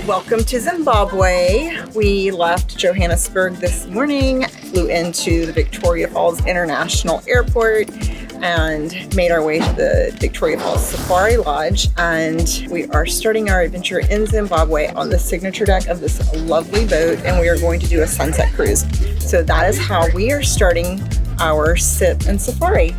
Welcome to Zimbabwe. We left Johannesburg this morning, flew into the Victoria Falls International Airport, and made our way to the Victoria Falls Safari Lodge. And we are starting our adventure in Zimbabwe on the signature deck of this lovely boat, and we are going to do a sunset cruise. So that is how we are starting our sip and safari.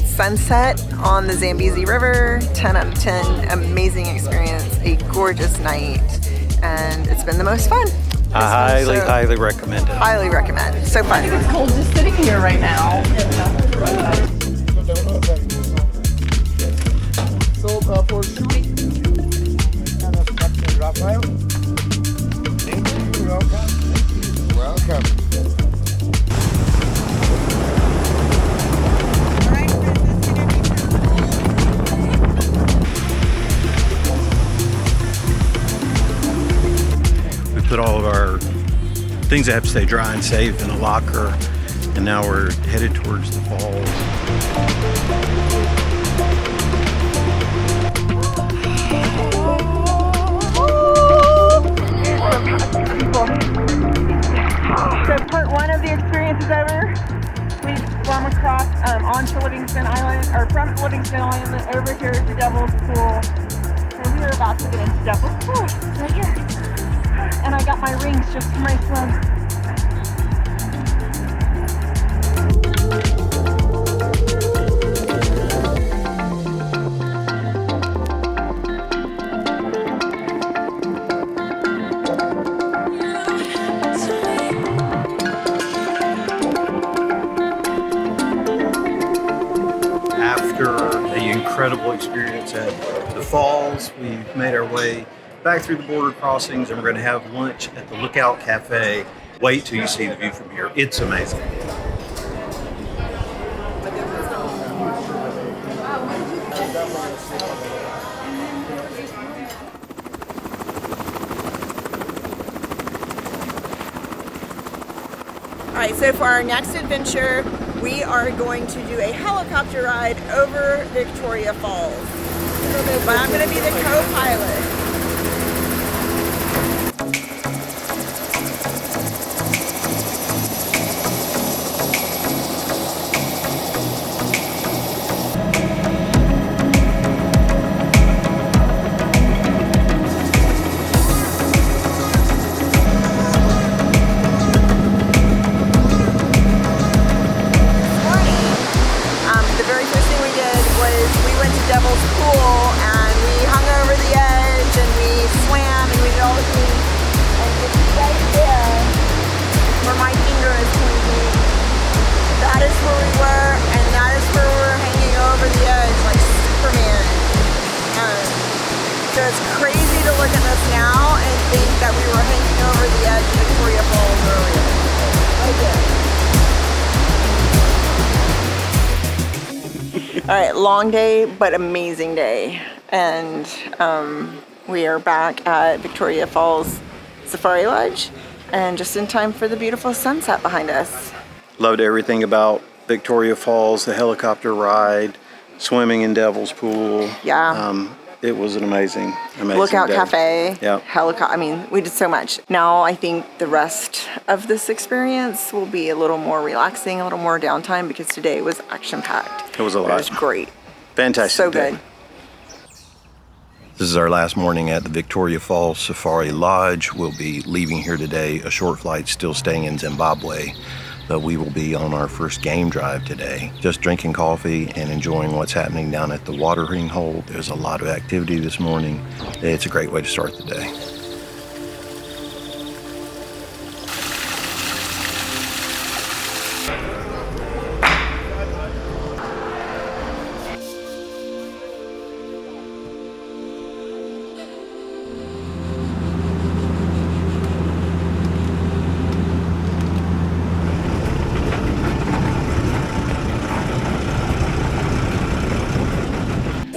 Sunset on the Zambezi River, 10 out of 10, amazing experience, a gorgeous night, and it's been the most fun. I highly recommend it. Highly recommend, so fun. It's cold just sitting here right now. So for shooting, Captain Raphael. Thank you, welcome. Put all of our things that have to stay dry and safe in a locker, and now we're headed towards the falls. So part one of the experience is over. We swam across onto Livingston Island, or from Livingston Island over here to Devil's Pool. And we are about to get into Devil's Pool, right here. And I got my rings just for my swim. After the incredible experience at the falls, we've made our way back through the border crossings, and we're going to have lunch at the Lookout Cafe. Wait till you see the view from here. It's amazing. All right, so for our next adventure, we are going to do a helicopter ride over Victoria Falls. But I'm going to be the co-pilot. Devil's Pool, and we hung over the edge and we swam and we did all the things, and it's right there where my finger is pointing. That is where we were, and that is where we were hanging over the edge like Superman. So it's crazy to look at this now and think that we were hanging over the edge of Victoria Falls earlier. Right there. All right, long day, but amazing day. And we are back at Victoria Falls Safari Lodge, and just in time for the beautiful sunset behind us. Loved everything about Victoria Falls, the helicopter ride, swimming in Devil's Pool. Yeah. It was an amazing Lookout day. Cafe. Yeah. I mean, we did so much. Now I think the rest of this experience will be a little more relaxing, a little more downtime, because today was action-packed. It was a lot. It was great. Fantastic. So day. good. This is our last morning at the Victoria Falls Safari Lodge. We'll be leaving here today. A short flight, still staying in Zimbabwe. But we will be on our first game drive today. Just drinking coffee and enjoying what's happening down at the watering hole. There's a lot of activity this morning. It's a great way to start the day.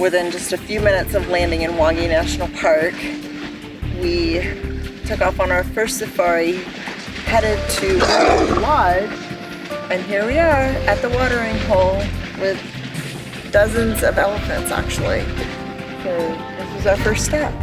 within just a few minutes of landing in Hwange National Park, we took off on our first safari, headed to our lodge, and here we are at the watering hole with dozens of elephants actually. So this is our first stop.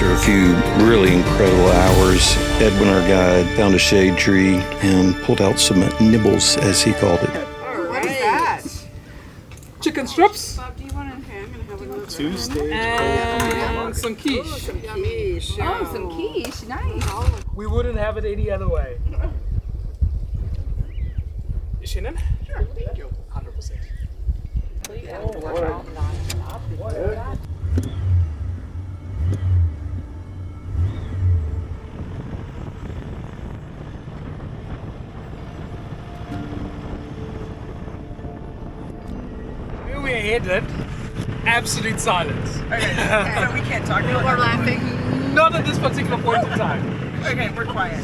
A few really incredible hours, Edwin, our guide, found a shade tree and pulled out some nibbles, as he called it. What is that? Chicken strips. Bob, do you want to have? I'm gonna have a little. 2 stage. And some quiche. Oh, some quiche. Nice. We wouldn't have it any other way. Shannon? Sure, thank you. 100%. Where we're headed, absolute silence. Okay, so we can't talk about We're laughing. Not at this particular point in time. Okay, we're quiet.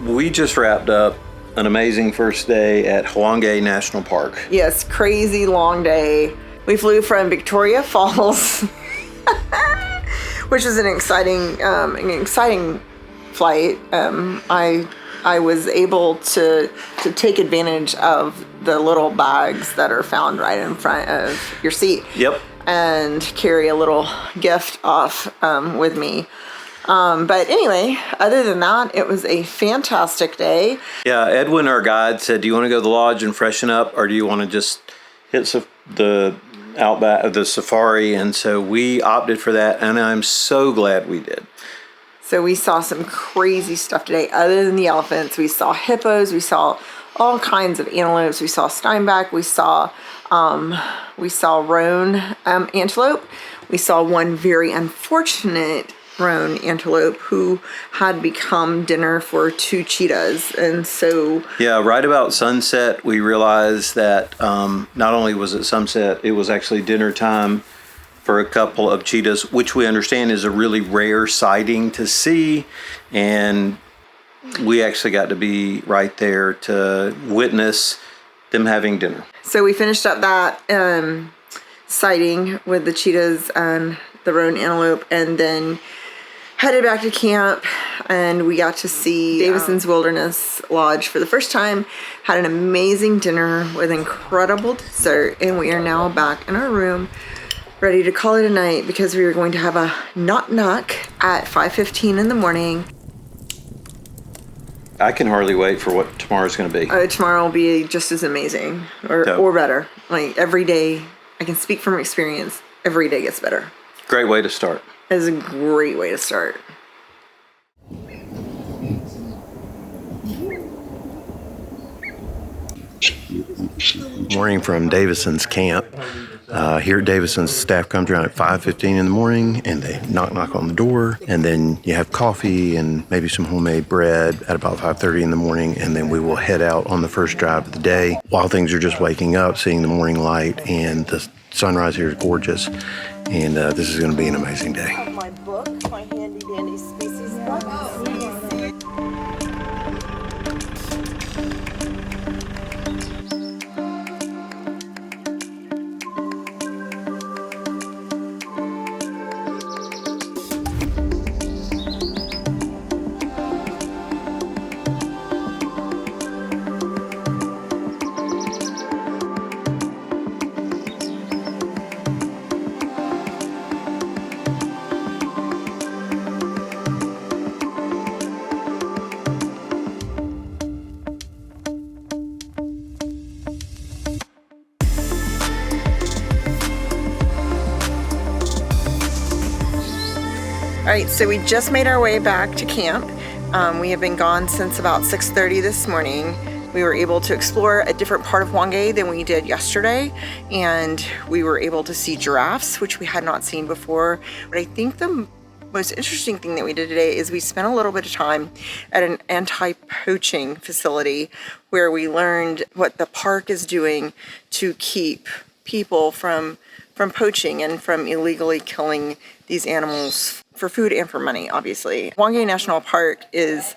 We just wrapped up an amazing first day at Hwange National Park. Yes, crazy long day. We flew from Victoria Falls, which is an exciting flight. I was able to take advantage of the little bags that are found right in front of your seat. Yep. And carry a little gift off with me. But anyway, other than that, it was a fantastic day. Yeah, Edwin, our guide, said, do you want to go to the lodge and freshen up, or do you want to just hit the outback, the safari? And so we opted for that, and I'm so glad we did. So we saw some crazy stuff today. Other than the elephants, we saw hippos, we saw all kinds of antelopes, we saw steinbok, we saw roan antelope. We saw one very unfortunate roan antelope who had become dinner for 2 cheetahs. And so Yeah, right about sunset, we realized that not only was it sunset, it was actually dinner time for a couple of cheetahs, which we understand is a really rare sighting to see. And we actually got to be right there to witness them having dinner. So we finished up that sighting with the cheetahs and the roan antelope, and then headed back to camp, and we got to see Davison's Wilderness Lodge for the first time. Had an amazing dinner with incredible dessert, and we are now back in our room ready to call it a night because we are going to have a knock at 5:15 in the morning. I can hardly wait for what tomorrow's going to be. Tomorrow will be just as amazing or better. Like every day, I can speak from experience, every day gets better. Great way to start. It is a great way to start. Morning from Davison's camp. Here at Davison's, staff comes around at 5:15 in the morning, and they knock on the door, and then you have coffee and maybe some homemade bread at about 5:30 in the morning, and then we will head out on the first drive of the day while things are just waking up, seeing the morning light, and the sunrise here is gorgeous, and this is going to be an amazing day. My book, my handy dandy species book. right, so we just made our way back to camp. We have been gone since about 6:30 this morning. We were able to explore a different part of Hwange than we did yesterday, and we were able to see giraffes, which we had not seen before. But I think the most interesting thing that we did today is we spent a little bit of time at an anti-poaching facility where we learned what the park is doing to keep people from poaching and from illegally killing these animals for food and for money, obviously. Hwange National Park is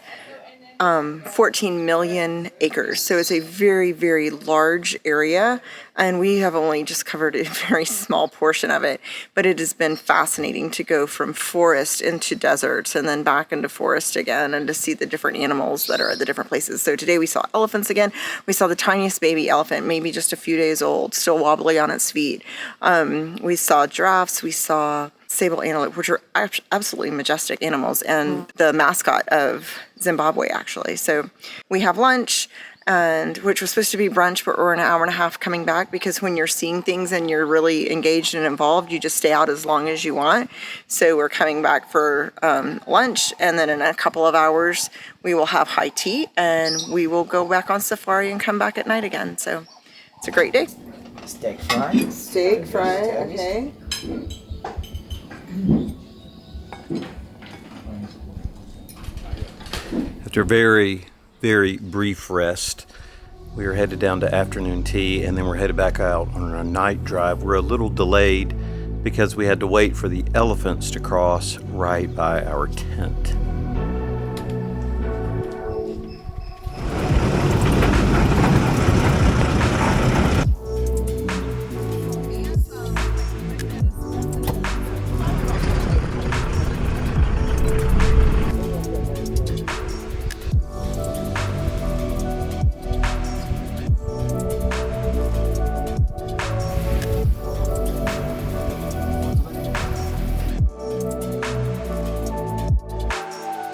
14 million acres. So it's a very, very large area, and we have only just covered a very small portion of it. But it has been fascinating to go from forest into deserts and then back into forest again, and to see the different animals that are at the different places. So today we saw elephants again. We saw the tiniest baby elephant, maybe just a few days old, still wobbly on its feet. We saw giraffes, we saw sable antelope, which are absolutely majestic animals, and the mascot of Zimbabwe, actually. So we have lunch, and which was supposed to be brunch, but we're an hour and a half coming back, because when you're seeing things and you're really engaged and involved, you just stay out as long as you want. So we're coming back for lunch, and then in a couple of hours we will have high tea, and we will go back on safari and come back at night again. So it's a great day. Steak fry. Steak fry, okay. After a very, very brief rest, we are headed down to afternoon tea, and then we're headed back out on a night drive. We're a little delayed because we had to wait for the elephants to cross right by our tent.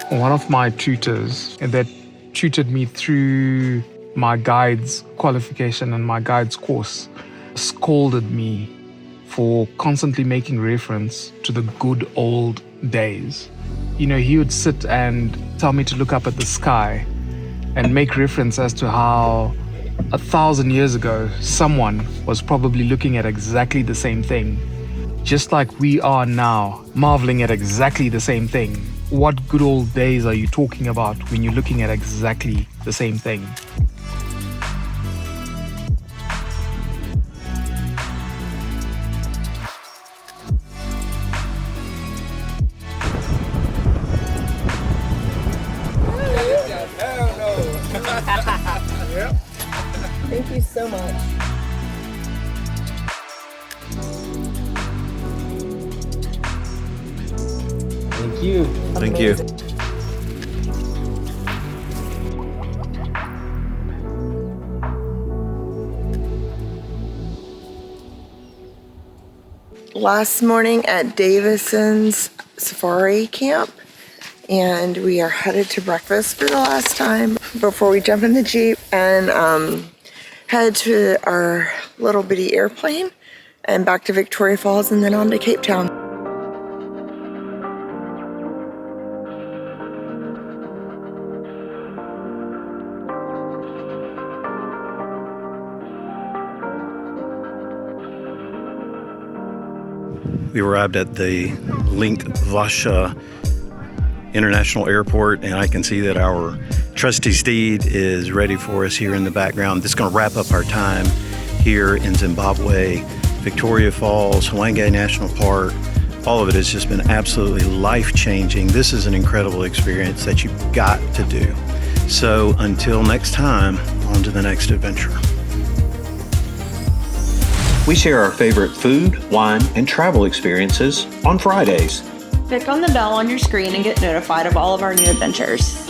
One of my tutors that tutored me through my guide's qualification and my guide's course scolded me for constantly making reference to the good old days. You know, he would sit and tell me to look up at the sky and make reference as to how 1,000 years ago someone was probably looking at exactly the same thing, just like we are now, marveling at exactly the same thing. What good old days are you talking about when you're looking at exactly the same thing? Thank you so much. Thank you. Thank you. Last morning at Davison's Safari Camp, and we are headed to breakfast for the last time before we jump in the Jeep and head to our little bitty airplane and back to Victoria Falls and then on to Cape Town. We arrived at the Vasha International Airport, and I can see that our trusty steed is ready for us here in the background. This is going to wrap up our time here in Zimbabwe, Victoria Falls, Hwange National Park. All of it has just been absolutely life-changing. This is an incredible experience that you've got to do. So until next time, on to the next adventure. We share our favorite food, wine, and travel experiences on Fridays. Click on the bell on your screen and get notified of all of our new adventures.